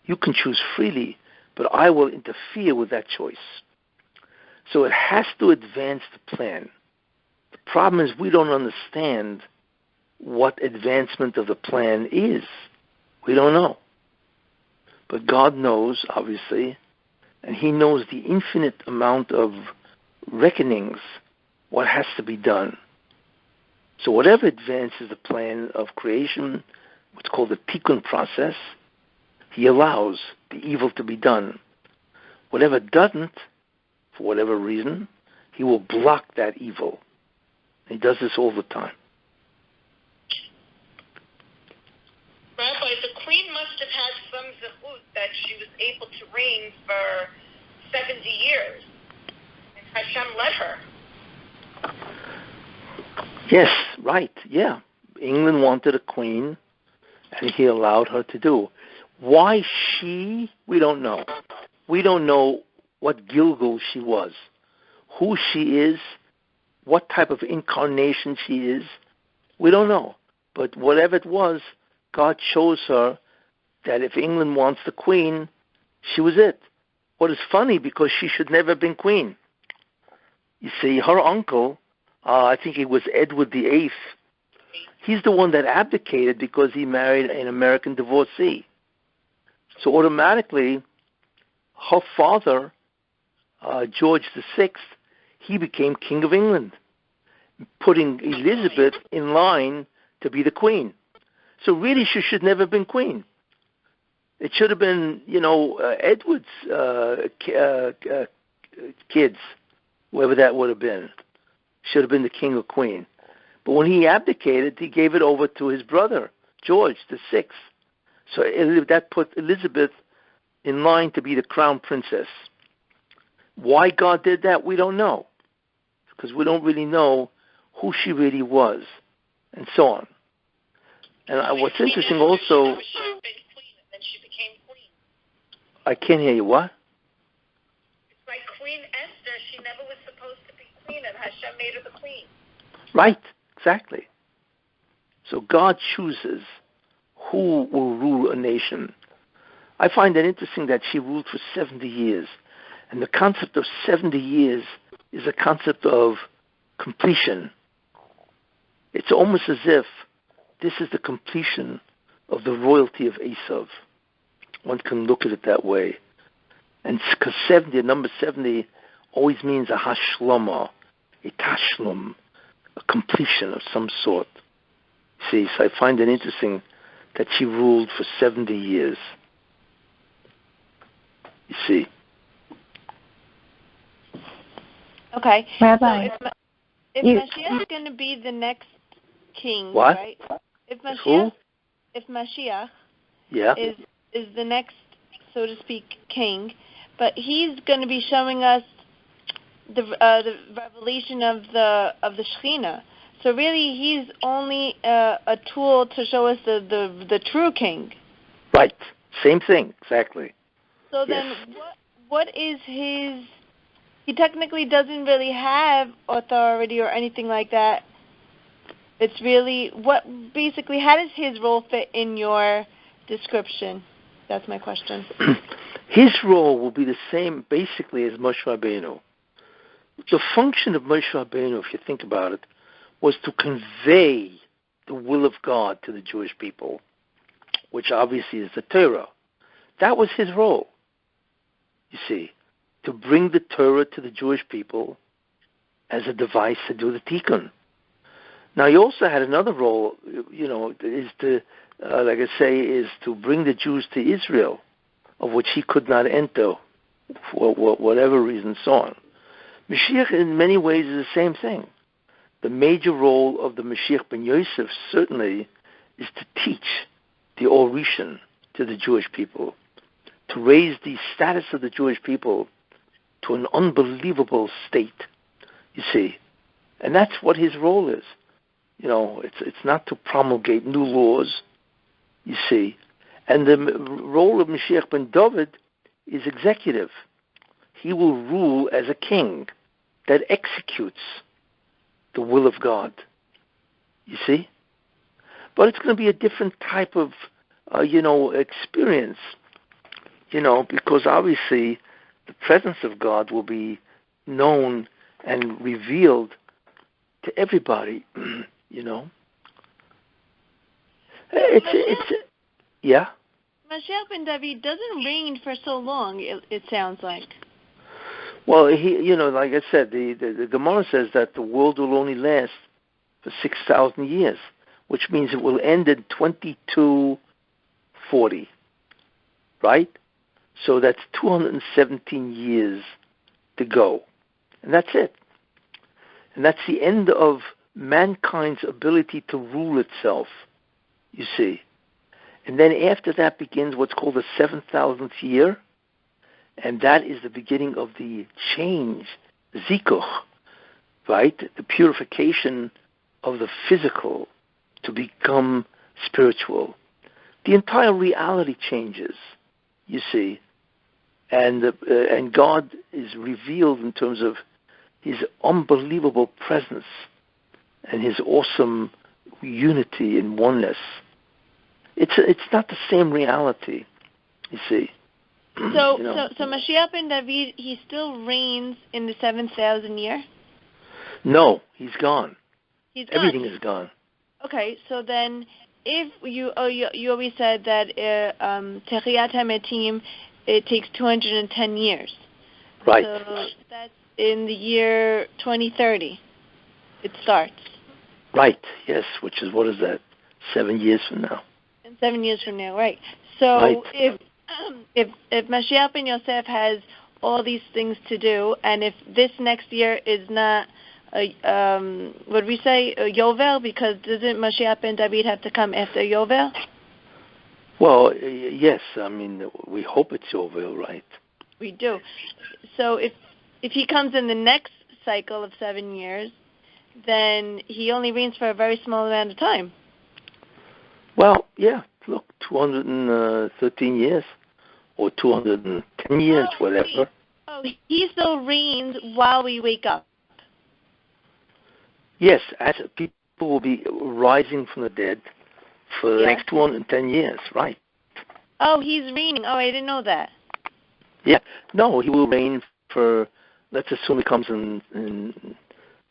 you can choose freely, but I will interfere with that choice. So it has to advance the plan. The problem is we don't understand what advancement of the plan is. We don't know. But God knows, obviously, and He knows the infinite amount of reckonings, what has to be done. So whatever advances the plan of creation, what's called the tikkun process, He allows the evil to be done. Whatever doesn't, for whatever reason, He will block that evil. He does this all the time. Rabbi, the queen must have had some zechut that she was able to reign for 70 years. And Hashem let her. Yes, right, yeah. England wanted a queen, and he allowed her to do. Why she? We don't know. We don't know what Gilgal she was, who she is, what type of incarnation she is. We don't know. But whatever it was, God chose her that if England wants the queen, she was it. What is funny, because she should never have been queen. You see, her uncle, I think it was Edward VIII, he's the one that abdicated because he married an American divorcee. So automatically, her father, George VI, he became King of England, putting Elizabeth in line to be the queen. So really, she should never have been queen. It should have been, Edward's kids, whoever that would have been. Should have been the king or queen. But when he abdicated, he gave it over to his brother, George VI. So that put Elizabeth in line to be the crown princess. Why God did that, we don't know. Because we don't really know who she really was, and so on. And what's interesting also... She became queen. I can't hear you. What? It's like Queen Esther. She never was supposed to be queen, and Hashem made her the queen. Right, exactly. So God chooses who will rule a nation. I find it interesting that she ruled for 70 years. And the concept of 70 years is a concept of completion. It's almost as if this is the completion of the royalty of Esav. One can look at it that way. And because 70, the number 70, always means a hashlama, a tashlum, a completion of some sort. See, so I find it interesting that she ruled for 70 years. You see. Okay. Rabbi, So if Mashiach is going to be the next king, what? right? If Mashiach yeah. is the next, so to speak, king, but he's going to be showing us the revelation of the Shekhinah. So really, he's only a tool to show us the true king. Right. Same thing. Exactly. So then, what is his? He technically doesn't really have authority or anything like that. It's really basically, how does his role fit in your description? That's my question. His role will be the same, basically, as Moshe Rabbeinu. The function of Moshe Rabbeinu, if you think about it, was to convey the will of God to the Jewish people, which obviously is the Torah. That was his role, you see, to bring the Torah to the Jewish people as a device to do the tikkun. Now, he also had another role, is to, like I say, is to bring the Jews to Israel, of which he could not enter for whatever reason, so on. Mashiach, in many ways, is the same thing. The major role of the Mashiach ben Yosef, certainly, is to teach the Orishan to the Jewish people, to raise the status of the Jewish people to an unbelievable state, you see. And that's what his role is. It's not to promulgate new laws, you see. And the role of Mashiach ben David is executive. He will rule as a king that executes the will of God, you see. But it's going to be a different type of, experience, because obviously the presence of God will be known and revealed to everybody, It's yeah. Mashiach ben David doesn't reign for so long, it sounds like. Well, he, like I said, the Gemara says that the world will only last for 6,000 years, which means it will end in 2240, right? So that's 217 years to go, and that's it. And that's the end of mankind's ability to rule itself, you see. And then after that begins what's called the 7,000th year, And that is the beginning of the change, zikuch, right? The purification of the physical to become spiritual. The entire reality changes, you see. And God is revealed in terms of his unbelievable presence and his awesome unity and oneness. It's not the same reality, you see. So Mashiach ben David, he still reigns in the 7,000 year? No, he's gone. He's gone. Everything is gone. Okay, so then if you always said that Techiyat HaMetim, it takes 210 years. Right. So that's in the year 2030. It starts. Right, yes, which is, what is that, 7 years from now? And 7 years from now, right. So right. if Mashiach ben Yosef has all these things to do, and if this next year is not what we say, Yovel, because doesn't Mashiach ben David have to come after Yovel? Well, yes. I mean, we hope it's Yovel, right? We do. So if he comes in the next cycle of 7 years, then he only reigns for a very small amount of time. Well, yeah. Look, 213 years or 210 years, whatever. He still reigns while we wake up. Yes, as people will be rising from the dead for the next 210 years, right? Oh, he's reigning. Oh, I didn't know that. Yeah. No, he will reign for, let's assume he comes in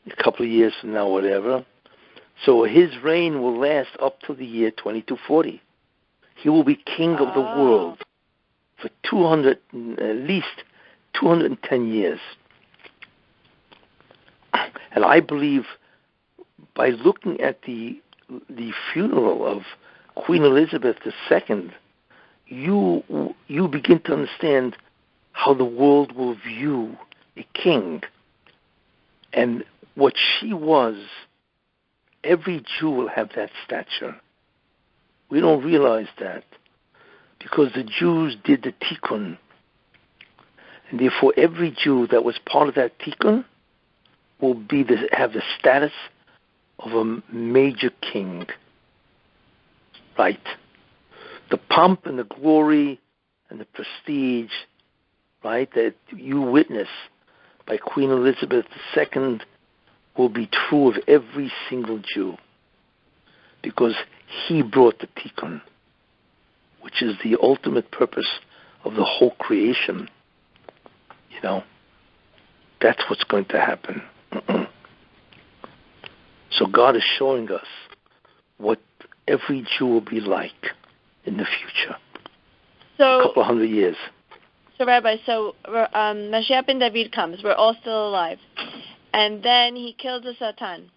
a couple of years from now, whatever. So his reign will last up to the year 2240. He will be king of the world for at least 210 years. And I believe by looking at the funeral of Queen Elizabeth II, you begin to understand how the world will view a king. And what she was, every Jew will have that stature. We don't realize that because the Jews did the tikkun. And therefore every Jew that was part of that tikkun will have the status of a major king. Right? The pomp and the glory and the prestige, right, that you witness by Queen Elizabeth II will be true of every single Jew because he brought the tikkun, which is the ultimate purpose of the whole creation. You know, that's what's going to happen. So God is showing us what every Jew will be like in the future. So, a couple of 100 years. So, Rabbi, Mashiach ben David comes. We're all still alive. And then he kills the Satan.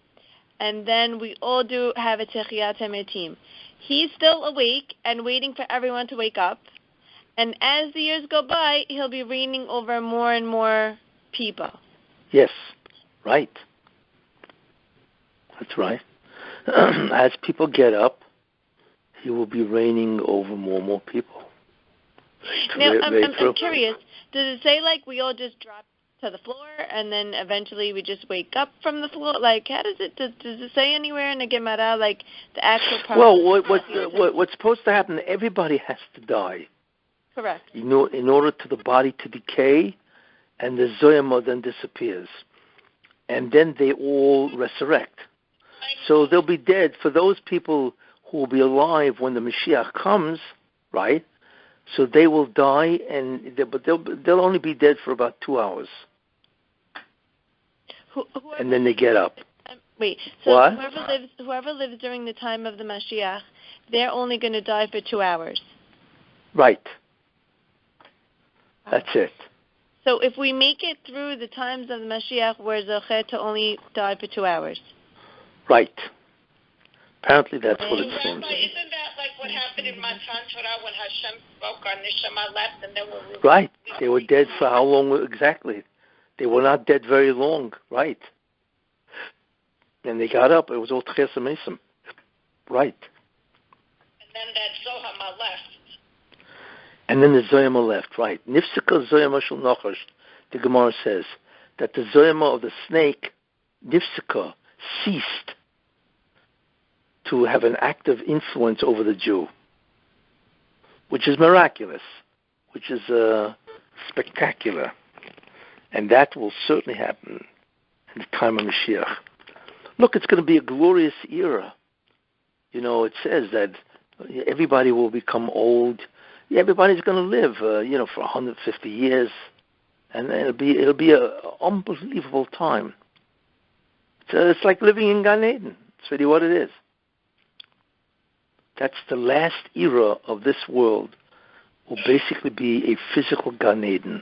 And then we all do have a Techiyat HaMetim. He's still awake and waiting for everyone to wake up. And as the years go by, he'll be reigning over more and more people. Yes, right. That's right. As people get up, he will be reigning over more and more people. Now, I'm curious. Does it say, like, we all just drop to the floor and then eventually we just wake up from the floor? Like, how does it say anywhere in the Gemara, like, the actual part? Well, what's supposed to happen, everybody has to die. Correct. In order to the body to decay, and the Zoyama then disappears. And then they all resurrect. So they'll be dead. For those people who will be alive when the Mashiach comes, right? So they will die, but they'll only be dead for about 2 hours. And then they get up. Wait, so what? whoever lives during the time of the Mashiach, they're only going to die for 2 hours. Right. That's it. So if we make it through the times of the Mashiach, we're zochet to only die for 2 hours. Right. Apparently that's what it seems. Isn't that like what happened in Matan Torah when Hashem spoke, our neshama left, and then right. They were dead for how long exactly? They were not dead very long. Right. And they got up. It was all Tchias HaMesim. Right. And then that Zohama left. And then the Zoyama left, right. Nifsika Zoyama shel Nachash, the Gemara says, that the Zoyama of the snake, Nifsika, ceased to have an active influence over the Jew, which is miraculous, which is spectacular. And that will certainly happen in the time of Mashiach. Look, it's going to be a glorious era. You know, it says that everybody will become old. Everybody's going to live, for 150 years, and it'll be an unbelievable time. It's like living in Gan Eden. It's really what it is. That's the last era of this world. Will basically be a physical Gan Eden.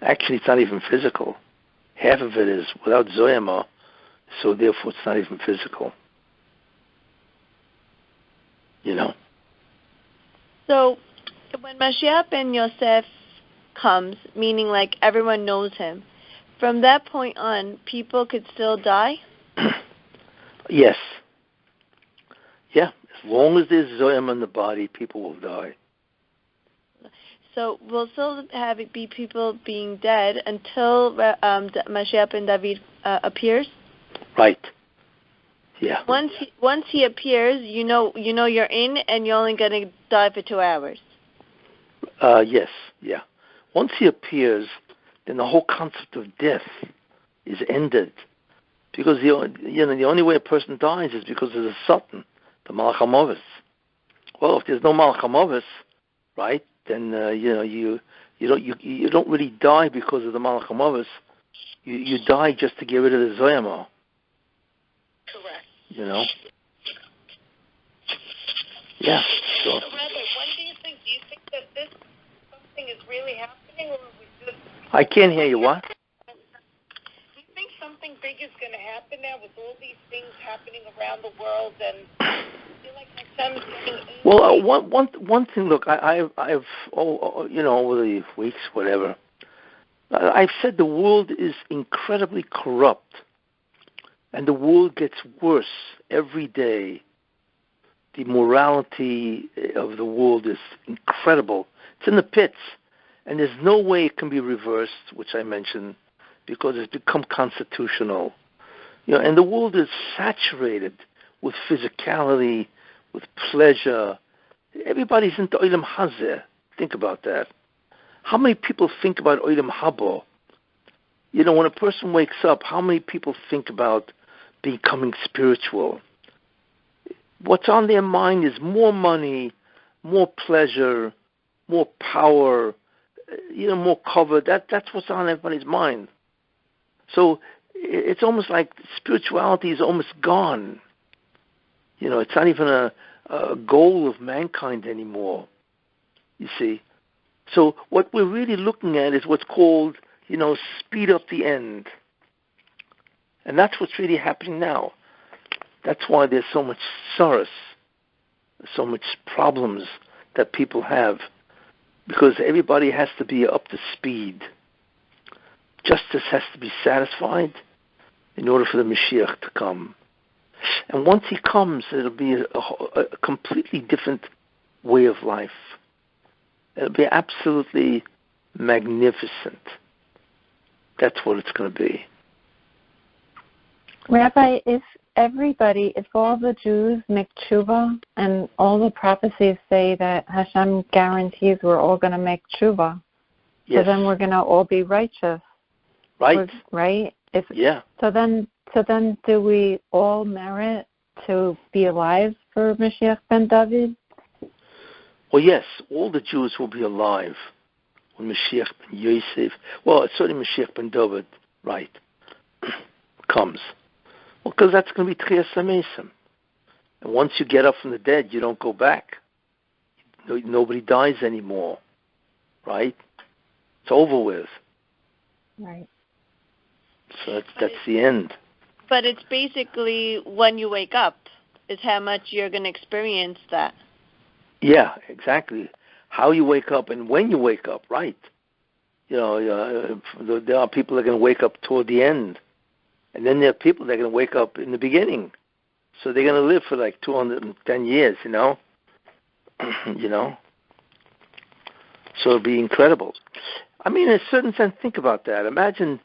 Actually, it's not even physical. Half of it is without Zoyama, so therefore it's not even physical. You know. So, when Mashiach ben Yosef comes, meaning like everyone knows him, from that point on, people could still die? Yes. Yeah, as long as there's Zoyam in the body, people will die. So we'll still have it be people being dead until Mashiach ben David appears? Right. Yeah. Once he appears, you know you're in, and you're only going to die for 2 hours. Yes, yeah. Once he appears, then the whole concept of death is ended, because the only way a person dies is because there's a Satan, the Malach HaMoves. Well, if there's no Malach HaMoves, right, then you don't really die because of the Malach HaMoves. You die just to get rid of the Zoyama. Correct. You know. Yeah. So. Rabbi, when do you think that this something is really happening, or we just? I can't hear you. What? Do you think something big is going to happen now with all these things happening around the world, and feel like Hashem's getting angry? Well, one thing. Look, I've over the weeks, whatever, I've said the world is incredibly corrupt, and the world gets worse every day. The morality of the world is incredible. It's in the pits, and there's no way it can be reversed, which I mentioned, because it's become constitutional. And the world is saturated with physicality, with pleasure. Everybody's into Olam Hazeh. Think about that. How many people think about Olam Haba? When a person wakes up, how many people think about becoming spiritual? What's on their mind is more money, more pleasure, more power, more cover. That's what's on everybody's mind. So it's almost like spirituality is almost gone. It's not even a goal of mankind anymore, you see. So what we're really looking at is what's called, speed up the end. And that's what's really happening now. That's why there's so much sorrow, so much problems that people have, because everybody has to be up to speed. Justice has to be satisfied in order for the Mashiach to come. And once he comes, it'll be a completely different way of life. It'll be absolutely magnificent. That's what it's going to be. Rabbi, if all the Jews make tshuva, and all the prophecies say that Hashem guarantees we're all going to make tshuva, yes. So then we're going to all be righteous. Right. Right? Yeah. So then do we all merit to be alive for Mashiach ben David? Well, yes, all the Jews will be alive when Mashiach ben Yosef, it's certainly Mashiach ben David, right, comes. Well, because that's going to be Tchias HaMesim. And once you get up from the dead, you don't go back. Nobody dies anymore, right? It's over with. Right. So that's the end. But it's basically when you wake up is how much you're going to experience that. Yeah, exactly. How you wake up and when you wake up, right. There are people that are going to wake up toward the end. And then there are people that are going to wake up in the beginning. So they're going to live for like 210 years, So it'd be incredible. I mean, in a certain sense, think about that. Imagine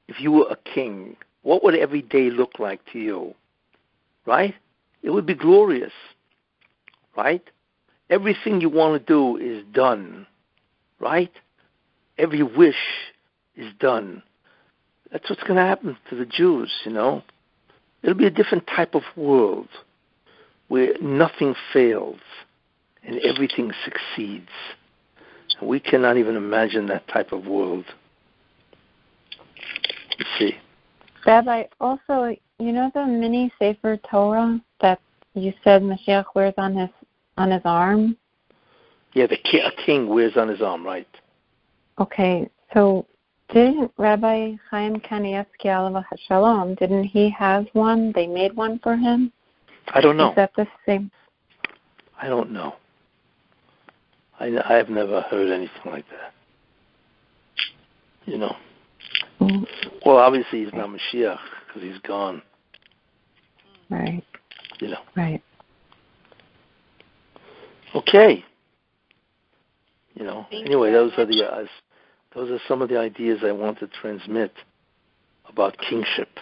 if you were a king. What would every day look like to you? Right? It would be glorious. Right? Everything you want to do is done. Right? Every wish is done. That's what's going to happen to the Jews, It'll be a different type of world where nothing fails and everything succeeds. We cannot even imagine that type of world. Let's see. Rabbi, also, the mini Sefer Torah that you said Mashiach wears on his arm? Yeah, a king wears on his arm, right? Okay, so didn't Rabbi Chaim Kanievsky Alav Shalom, didn't he have one? They made one for him? I don't know. Is that the same? I don't know. I've never heard anything like that. Mm. Well, obviously he's not Mashiach because he's gone. Right. Right. Okay. Anyway, those are some of the ideas I want to transmit about kingship.